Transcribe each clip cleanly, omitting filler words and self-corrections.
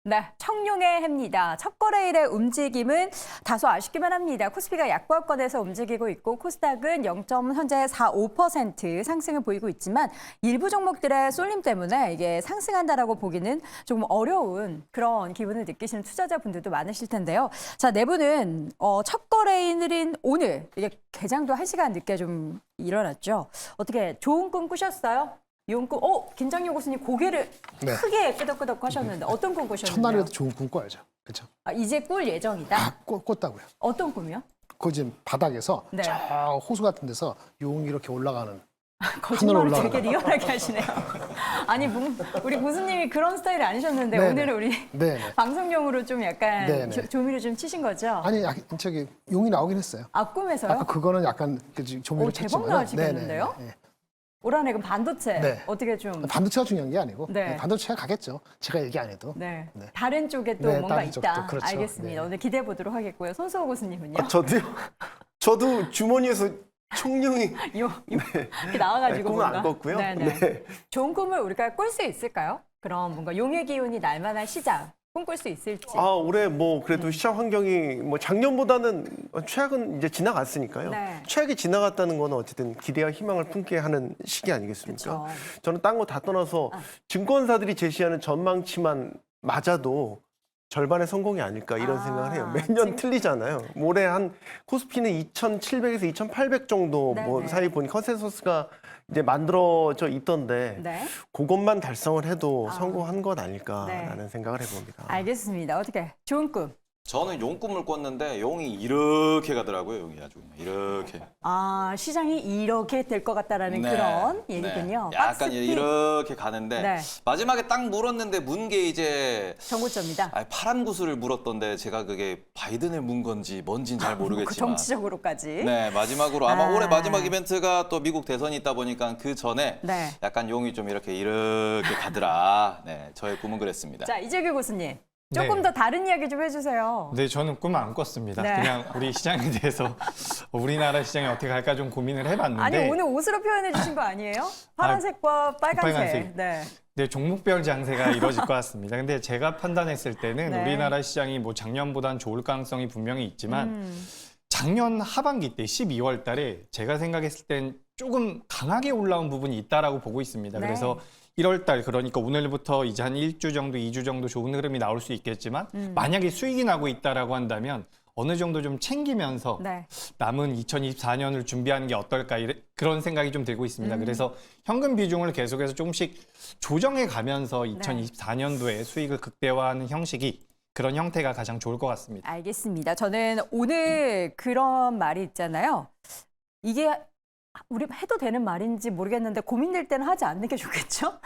네, 청룡의 해입니다. 첫 거래일의 움직임은 다소 아쉽기만 합니다. 코스피가 약보합권에서 움직이고 있고 코스닥은 0.45% 상승을 보이고 있지만 일부 종목들의 쏠림 때문에 이게 상승한다라고 보기는 조금 어려운 그런 기분을 느끼시는 투자자분들도 많으실 텐데요. 자, 내부는 첫 거래일인 오늘 이게 개장도 1시간 늦게 좀 일어났죠. 어떻게 좋은 꿈 꾸셨어요? 용꿈, 김장용 교수님 고개를 크게 끄덕끄덕 하셨는데 어떤 꿈 꾸셨나요? 첫날이라도 좋은 꿈 꿔야죠. 그렇죠? 아, 이제 꿀 예정이다? 꿨다고요. 어떤 꿈이요? 그 지금 바닥에서 네. 저 호수 같은 데서 용이 이렇게 올라가는 거짓말을 올라가는 되게 리얼하게 하시네요. 아니, 우리 교수님이 그런 스타일이 아니셨는데 네네. 오늘은 우리 네네. 방송용으로 좀 약간 네네. 조미료 좀 치신 거죠? 아니 저기 용이 나오긴 했어요. 아, 꿈에서요? 아까 그거는 약간 조미료 대박 쳤지만 나시겠는데요? 올 한해 그럼 반도체 네. 어떻게 좀 반도체가 중요한 게 아니고 네. 반도체가 가겠죠. 제가 얘기 안 해도. 네. 네. 다른 쪽에 또 네, 뭔가 다른 쪽도 있다. 그렇죠. 알겠습니다. 네. 오늘 기대해 보도록 하겠고요. 손수호 교수님은요? 아, 저도요? 저도 주머니에서 청룡이 이렇게 나와가지고 꿈을 안 뭔가. 꿨고요. 네네. 네. 좋은 꿈을 우리가 꿀 수 있을까요? 그럼 뭔가 용의 기운이 날만한 시장 꿈꿀 수 있을지. 아, 올해 뭐 그래도 시장 환경이 뭐 작년보다는 최악은 이제 지나갔으니까요. 네. 최악이 지나갔다는 거는 어쨌든 기대와 희망을 품게 하는 시기 아니겠습니까? 그쵸. 저는 딴 거 다 떠나서 증권사들이 제시하는 전망치만 맞아도 절반의 성공이 아닐까 이런 생각을 해요. 매년 틀리잖아요. 올해 한 코스피는 2,700에서 2,800 정도 뭐 네네. 사이 본 컨센서스가 이제 만들어져 있던데 네. 그것만 달성을 해도 성공한 것 아닐까라는 네. 생각을 해봅니다. 알겠습니다. 어떻게 좋은 꿈. 저는 용 꿈을 꿨는데 용이 이렇게 가더라고요. 용이 아주 그냥 이렇게. 아, 시장이 이렇게 될 것 같다라는 네, 그런 네. 얘기군요. 약간 박스피 이렇게 가는데 네. 마지막에 딱 물었는데 문 게 이제 정고점이다. 파란 구슬을 물었던데 제가 그게 바이든을 문 건지 뭔진 잘 그 모르겠지만 정치적으로까지. 네, 마지막으로 아마 아. 올해 마지막 이벤트가 또 미국 대선이 있다 보니까 그 전에 네. 약간 용이 좀 이렇게 가더라. 네, 저의 꿈은 그랬습니다. 자, 이재규 교수님. 조금 네. 더 다른 이야기 좀 해주세요. 네, 저는 꿈 안 꿨습니다. 네. 그냥 우리 시장에 대해서 우리나라 시장이 어떻게 갈까 좀 고민을 해봤는데 아니, 오늘 옷으로 표현해 주신 거 아니에요? 파란색과 빨간색. 빨간색. 네. 네, 종목별 장세가 이뤄질 것 같습니다. 근데 제가 판단했을 때는 네. 우리나라 시장이 뭐 작년보단 좋을 가능성이 분명히 있지만 작년 하반기 때 12월 달에 제가 생각했을 땐 조금 강하게 올라온 부분이 있다라고 보고 있습니다. 네. 그래서 1월 달 그러니까 오늘부터 이제 한 1주 정도, 2주 정도 좋은 흐름이 나올 수 있겠지만 만약에 수익이 나고 있다라고 한다면 어느 정도 좀 챙기면서 네. 남은 2024년을 준비하는 게 어떨까 그런 생각이 좀 들고 있습니다. 그래서 현금 비중을 계속해서 조금씩 조정해 가면서 2024년도에 수익을 극대화하는 형식이 그런 형태가 가장 좋을 것 같습니다. 알겠습니다. 저는 오늘 그런 말이 있잖아요. 이게 우리 해도 되는 말인지 모르겠는데 고민될 때는 하지 않는 게 좋겠죠?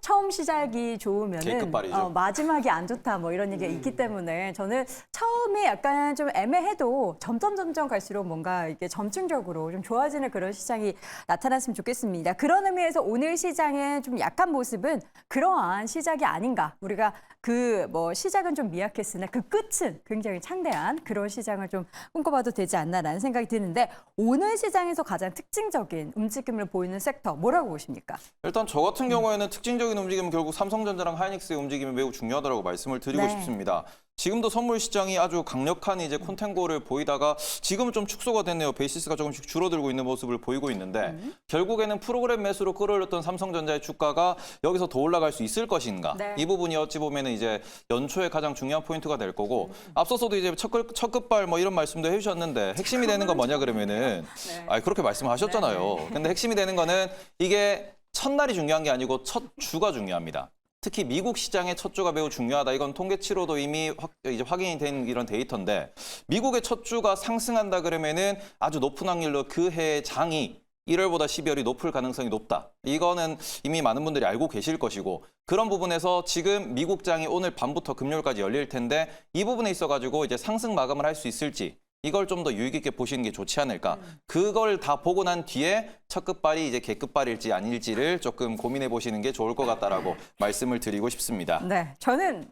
처음 시작이 좋으면은 K급발이죠. 마지막이 안 좋다 뭐 이런 얘기가 있기 때문에 저는 처음에 약간 좀 애매해도 점점 갈수록 뭔가 이게 점층적으로 좀 좋아지는 그런 시장이 나타났으면 좋겠습니다. 그런 의미에서 오늘 시장의 좀 약한 모습은 그러한 시작이 아닌가. 우리가 그 뭐 시작은 좀 미약했으나 그 끝은 굉장히 창대한 그런 시장을 좀 꿈꿔봐도 되지 않나라는 생각이 드는데 오늘 시장에서 가장 특징적인 움직임을 보이는 섹터 뭐라고 보십니까? 일단 저 같은 경우에는 특징적인 움직임은 결국 삼성전자랑 하이닉스의 움직임이 매우 중요하다고 말씀을 드리고 네. 싶습니다. 지금도 선물 시장이 아주 강력한 이제 콘텐고를 보이다가 지금은 좀 축소가 됐네요. 베이시스가 조금씩 줄어들고 있는 모습을 보이고 있는데 결국에는 프로그램 매수로 끌어올렸던 삼성전자의 주가가 여기서 더 올라갈 수 있을 것인가? 네. 이 부분이 어찌 보면은 이제 연초에 가장 중요한 포인트가 될 거고 앞서서도 이제 첫 급발 뭐 이런 말씀도 해주셨는데 핵심이 되는 건 뭐냐 그러면은 그렇게 말씀하셨잖아요. 근데 핵심이 되는 거는 이게 첫날이 중요한 게 아니고 첫 주가 중요합니다. 특히 미국 시장의 첫 주가 매우 중요하다. 이건 통계치로도 이미 이제 확인이 된 이런 데이터인데 미국의 첫 주가 상승한다 그러면은 아주 높은 확률로 그 해의 장이 1월보다 12월이 높을 가능성이 높다. 이거는 이미 많은 분들이 알고 계실 것이고 그런 부분에서 지금 미국 장이 오늘 밤부터 금요일까지 열릴 텐데 이 부분에 있어가지고 이제 상승 마감을 할 수 있을지 이걸 좀 더 유의 깊게 보시는 게 좋지 않을까. 그걸 다 보고 난 뒤에 첫 급발이 이제 개급발일지 아닐지를 조금 고민해 보시는 게 좋을 것 같다라고 말씀을 드리고 싶습니다. 네, 저는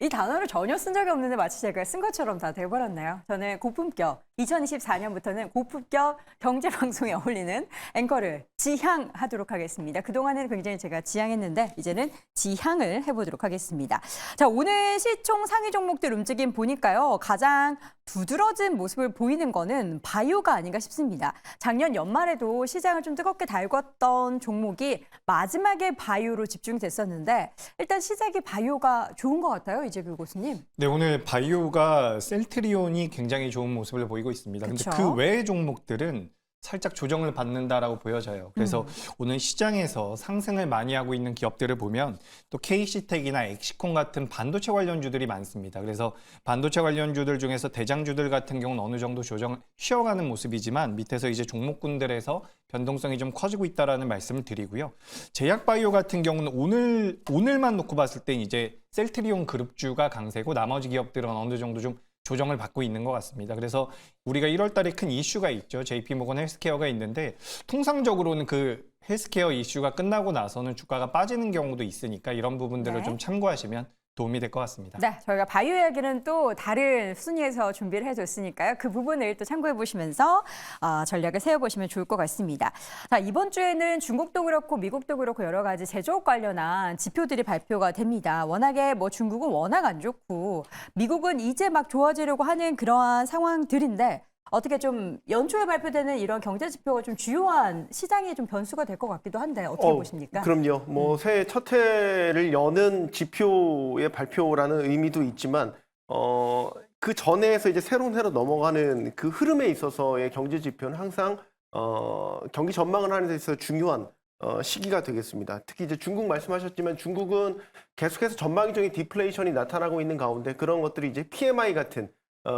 이 단어를 전혀 쓴 적이 없는데 마치 제가 쓴 것처럼 다 돼버렸나요? 저는 고품격, 2024년부터는 고품격 경제방송에 어울리는 앵커를 지향하도록 하겠습니다. 그동안은 굉장히 제가 지향했는데 이제는 지향을 해보도록 하겠습니다. 자, 오늘 시총 상위 종목들 움직임 보니까요. 가장 두드러진 모습을 보이는 거는 바이오가 아닌가 싶습니다. 작년 연말에도 시장을 좀 뜨겁게 달궜던 종목이 마지막에 바이오로 집중됐었는데 일단 시작이 바이오가 좋은 것 같아요. 이재규 교수님. 네, 오늘 바이오가 셀트리온이 굉장히 좋은 모습을 보이고 있습니다. 근데 그쵸? 그 외의 종목들은 살짝 조정을 받는다라고 보여져요. 그래서 오늘 시장에서 상승을 많이 하고 있는 기업들을 보면 또 KC텍이나 엑시콘 같은 반도체 관련주들이 많습니다. 그래서 반도체 관련주들 중에서 대장주들 같은 경우는 어느 정도 조정을 쉬어가는 모습이지만 밑에서 이제 종목군들에서 변동성이 좀 커지고 있다라는 말씀을 드리고요. 제약바이오 같은 경우는 오늘만 놓고 봤을 때 이제 셀트리온 그룹주가 강세고 나머지 기업들은 어느 정도 좀 조정을 받고 있는 것 같습니다. 그래서 우리가 1월 달에 큰 이슈가 있죠. JP모건 헬스케어가 있는데 통상적으로는 그 헬스케어 이슈가 끝나고 나서는 주가가 빠지는 경우도 있으니까 이런 부분들을 네. 좀 참고하시면 도움이 될 것 같습니다. 네, 저희가 바이오 이야기는 또 다른 순위에서 준비를 해줬으니까요. 그 부분을 또 참고해 보시면서 전략을 세워보시면 좋을 것 같습니다. 자, 이번 주에는 중국도 그렇고 미국도 그렇고 여러 가지 제조업 관련한 지표들이 발표가 됩니다. 워낙에 뭐 중국은 워낙 안 좋고 미국은 이제 막 좋아지려고 하는 그러한 상황들인데 어떻게 좀 연초에 발표되는 이런 경제 지표가 좀 주요한 시장의 좀 변수가 될 것 같기도 한데 어떻게 보십니까? 그럼요. 뭐 새해 첫 해를 여는 지표의 발표라는 의미도 있지만 그 전에서 이제 새로운 해로 넘어가는 그 흐름에 있어서의 경제 지표는 항상 경기 전망을 하는 데 있어서 중요한 시기가 되겠습니다. 특히 이제 중국 말씀하셨지만 중국은 계속해서 전방위적인 디플레이션이 나타나고 있는 가운데 그런 것들이 이제 PMI 같은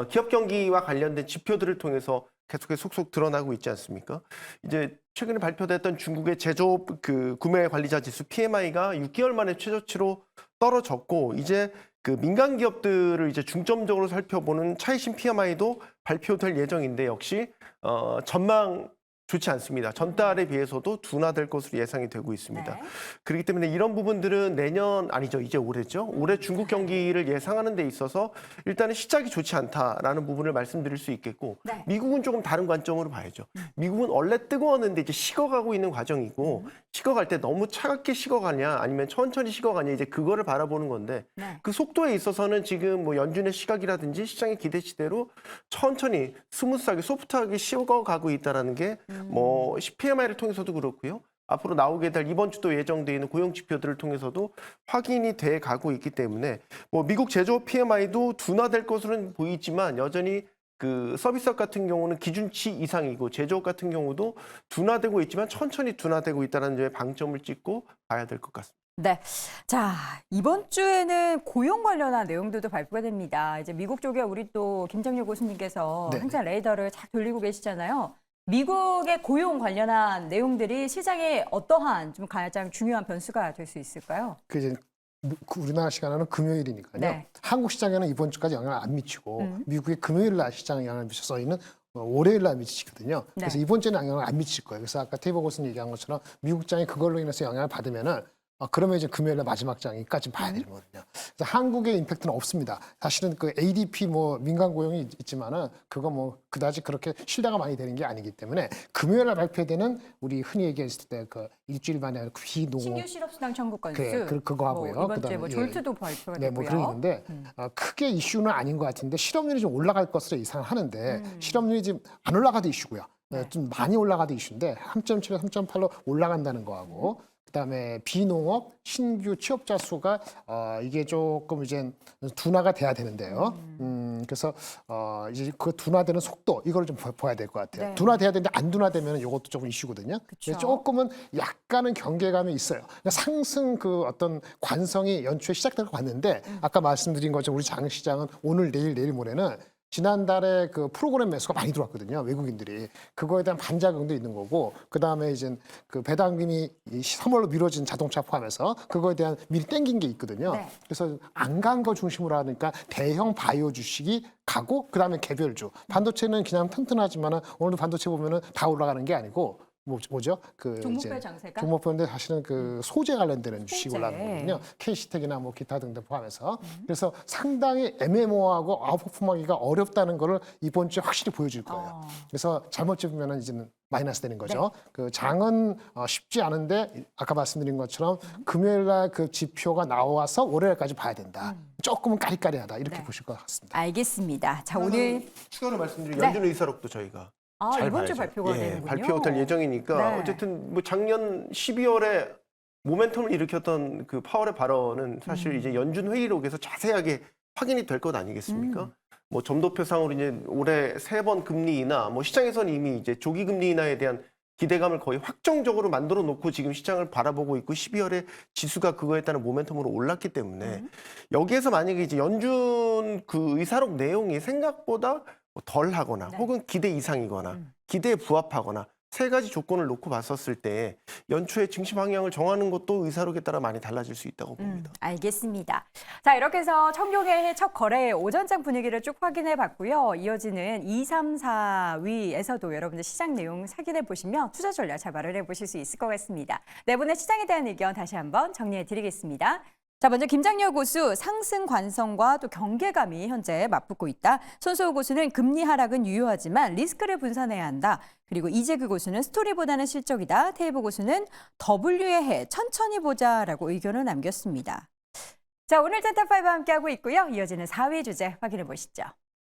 기업 경기와 관련된 지표들을 통해서 계속해서 속속 드러나고 있지 않습니까? 이제 최근에 발표됐던 중국의 제조업 그 구매 관리자 지수 PMI가 6개월 만에 최저치로 떨어졌고 이제 그 민간 기업들을 이제 중점적으로 살펴보는 차이신 PMI도 발표될 예정인데 역시 전망 좋지 않습니다. 전달에 비해서도 둔화될 것으로 예상이 되고 있습니다. 네. 그렇기 때문에 이런 부분들은 내년 아니죠. 이제 올해죠. 올해 중국 경기를 예상하는 데 있어서 일단은 시작이 좋지 않다라는 부분을 말씀드릴 수 있겠고 네. 미국은 조금 다른 관점으로 봐야죠. 미국은 원래 뜨거웠는데 이제 식어가고 있는 과정이고 식어갈 때 너무 차갑게 식어가냐 아니면 천천히 식어가냐 이제 그거를 바라보는 건데 네. 그 속도에 있어서는 지금 뭐 연준의 시각이라든지 시장의 기대치대로 천천히 스무스하게 소프트하게 식어가고 있다라는 게 뭐 PMI를 통해서도 그렇고요. 앞으로 나오게 될 이번 주도 예정돼 있는 고용 지표들을 통해서도 확인이 돼 가고 있기 때문에 뭐 미국 제조업 PMI도 둔화될 것으로는 보이지만 여전히 그 서비스업 같은 경우는 기준치 이상이고 제조업 같은 경우도 둔화되고 있지만 천천히 둔화되고 있다는 점에 방점을 찍고 봐야 될 것 같습니다. 네. 자, 이번 주에는 고용 관련한 내용들도 발표가 됩니다. 이제 미국 쪽에 우리 또 김정일 교수님께서 네. 항상 레이더를 잘 돌리고 계시잖아요. 미국의 고용 관련한 내용들이 시장에 어떠한 좀 가장 중요한 변수가 될 수 있을까요? 그 이제 우리나라 시간으로는 금요일이니까요. 네. 한국 시장에는 이번 주까지 영향을 안 미치고 미국의 금요일 날 시장에 영향을 미쳐서 있는 월요일 날 미치거든요. 그래서 네. 이번 주에는 영향을 안 미칠 거예요. 그래서 아까 테이버 교수님 얘기한 것처럼 미국 장이 그걸로 인해서 영향을 받으면은 그러면 이제 금요일 날 마지막 장이까지 봐야 되는 거거든요. 그래서 한국의 임팩트는 없습니다. 사실은 그 ADP 뭐 민간 고용이 있지만은 그거 뭐 그다지 그렇게 신뢰가 많이 되는 게 아니기 때문에 금요일 날 발표되는 우리 흔히 얘기했을 때 그 일주일 만에 그 비농업 신규 실업수당 청구 건수 그거 하고요. 뭐 이번 주에 그다음에 뭐 예. 졸트도 발표가 네, 뭐 됐고요. 그런 게 있는데 크게 이슈는 아닌 것 같은데 실업률이 좀 올라갈 것으로 예상하는데 실업률이 지금 안 올라가도 이슈고요. 좀 많이 올라가도 이슈인데 3.7에서 3.8로 올라간다는 거하고 그다음에 비농업 신규 취업자 수가 이게 조금 이제 둔화가 돼야 되는데요. 그래서 이제 그 둔화되는 속도 이걸 좀 봐야 될 것 같아요. 네. 둔화돼야 되는데 안 둔화되면 이것도 조금 이슈거든요. 그래서 조금은 약간은 경계감이 있어요. 그러니까 상승 그 어떤 관성이 연초에 시작될 것 같는데 아까 말씀드린 것처럼 우리 장시장은 오늘 내일 모레는 지난달에 그 프로그램 매수가 많이 들어왔거든요. 외국인들이. 그거에 대한 반작용도 있는 거고, 그 다음에 이제 그 배당금이 3월로 미뤄진 자동차 포함해서 그거에 대한 미리 땡긴 게 있거든요. 네. 그래서 안 간 거 중심으로 하니까 대형 바이오 주식이 가고, 그 다음에 개별주. 반도체는 그냥 튼튼하지만은 오늘도 반도체 보면은 다 올라가는 게 아니고, 뭐죠? 그 종목별 장세가? 종목별인데 사실은 그 소재 관련되는 주식이 소재. 올라가거든요. K시텍이나 뭐 기타 등등 포함해서. 그래서 상당히 애매모호하고 아웃퍼폼하기가 어렵다는 거를 이번 주에 확실히 보여줄 거예요. 그래서 잘못 잡으면 이제는 마이너스 되는 거죠. 그 장은 쉽지 않은데 아까 말씀드린 것처럼 금요일 날 그 지표가 나와서 월요일까지 봐야 된다. 조금은 까리까리하다 이렇게 보실 것 같습니다. 알겠습니다. 자, 오늘 추가로 말씀드리면 네. 연준 의사록도 저희가 잘 이번 주 봐야죠. 발표가 예, 되는군요. 발표될 예정이니까 네. 어쨌든 뭐 작년 12월에 모멘텀을 일으켰던 그 파월의 발언은 사실 이제 연준 회의록에서 자세하게 확인이 될 것 아니겠습니까? 뭐 점도표상으로 이제 올해 3번 금리 인하, 뭐 시장에서는 이미 이제 조기 금리 인하에 대한 기대감을 거의 확정적으로 만들어 놓고 지금 시장을 바라보고 있고 12월에 지수가 그거에 따른 모멘텀으로 올랐기 때문에 여기에서 만약에 이제 연준 그 의사록 내용이 생각보다 덜 하거나 혹은 기대 이상이거나 기대에 부합하거나 세 가지 조건을 놓고 봤었을 때 연초에 증시 방향을 정하는 것도 의사록에 따라 많이 달라질 수 있다고 봅니다. 알겠습니다. 자, 이렇게 해서 청룡의 첫 거래 오전장 분위기를 쭉 확인해 봤고요. 이어지는 2, 3, 4위에서도 여러분들 시장 내용 확인해 보시면 투자 전략 잘 마련해 보실 수 있을 것 같습니다. 네 분의 시장에 대한 의견 다시 한번 정리해 드리겠습니다. 자, 먼저 김장렬 고수 상승 관성과 또 경계감이 현재 맞붙고 있다. 손수호 고수는 금리 하락은 유효하지만 리스크를 분산해야 한다. 그리고 이재규 고수는 스토리보다는 실적이다. 테이브 고수는 W의 해 천천히 보자라고 의견을 남겼습니다. 자, 오늘 텐탑5 함께하고 있고요. 이어지는 4위 주제 확인해 보시죠.